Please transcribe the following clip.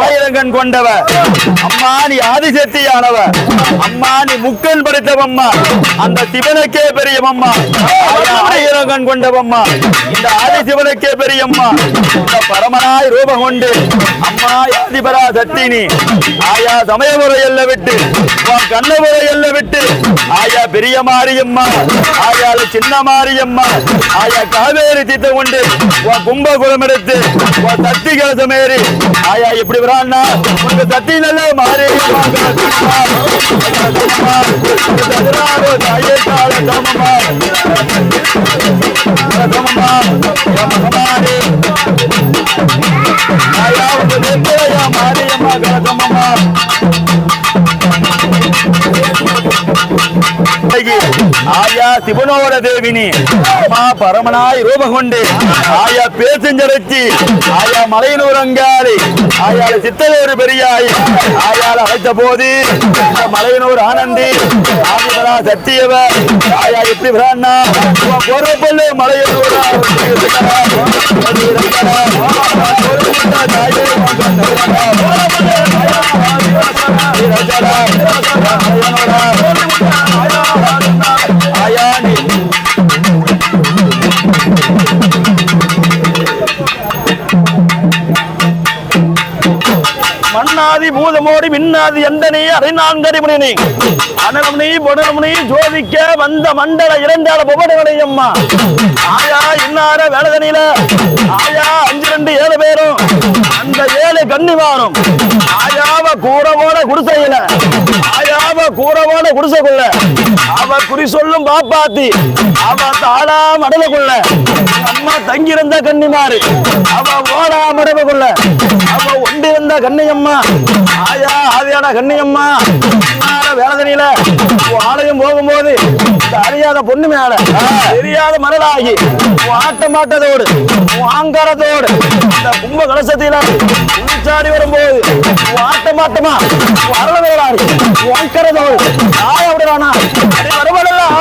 ஆயிரங்கண் கொண்டவ அம்மா, நீ ஆதிசக்தியானவ அம்மா, நீ முக்கன் படைத்தவம்மா, அந்த சிவனுக்கே பெரியவம்மா. ஆயிரங்கண் கொண்டவம்மா, இந்த ஆதிசிவனுக்கே பெரியம்மா, இந்த பரமனாய் ரூபம் கொண்டு அம்மா ஆதிபரா சக்தினி ஆயா சமயமுறை எல்ல விட்டு கண்ணமுறை எல்ல விட்டு ஆயா பெரிய மாரியம்மா, ஆயால சின்ன மாரியம்மா, ஆயா காவேரி தீர்த்த கொண்டு கும்பகுலம் எடுத்து சக்தி கலசமேறி ஆயா இப்படி வரான்னா உங்க சக்தி நல்ல மாறி மாரியம்மா கலசம்மா ஆயா சிவனோட தேவினி அம்மா பரமனாய் ரூபம் கொண்டு ஆயா பேசஞ்சரச்சி ஆயா மலையனூர் ஆயால சித்தலூர் பெரியாய் ஆயால அழைத்த போது மலையனூர் ஆனந்தி ஆதிபரா சத்தியவ ஆயா எப்படி வரான்னா பொறுப்பல்லு மலையனூர் மன்னாதி பூதமோடி மின்னாதி எந்தனி அரை நான்கடி முனி அனலமுனி பொடலமுனி ஜோதிக்க வந்த மண்டல இரண்டால பொபடவனை அம்மா ஆயா இன்னார வேலதனில ஆயா 5-2-7 பேரும் அந்த 7 கன்னிவாரும் ஆயாவ கூறவோட குடிசையில ஆயாவ கூறவோட குடிசைக்குள்ள அவ குறி சொல்லும் பாப்பாத்தி அவ தாளா மடலுக்குள்ள அம்மா தங்கியிருந்த கன்னிமாறு அவ ஓடா மடலுக்குள்ள அவ ஒண்டிருந்த கன்னியம்மா ஆயா ஆதியான கன்னியம்மா வேலதனியில ஆலயம் போகும்போது அறியாத பொண்ணு மேல தெரியாத மரலாகி ஆட்டமாட்டதோடு ஆங்காரத்தோடு இந்த கும்ப கலசத்தில உச்சாடி வரும்போது ஆட்டமாட்டமா வரல வேளாறு ஆங்காரத்தோடு ஆய அப்படிதானா வரவடலாம்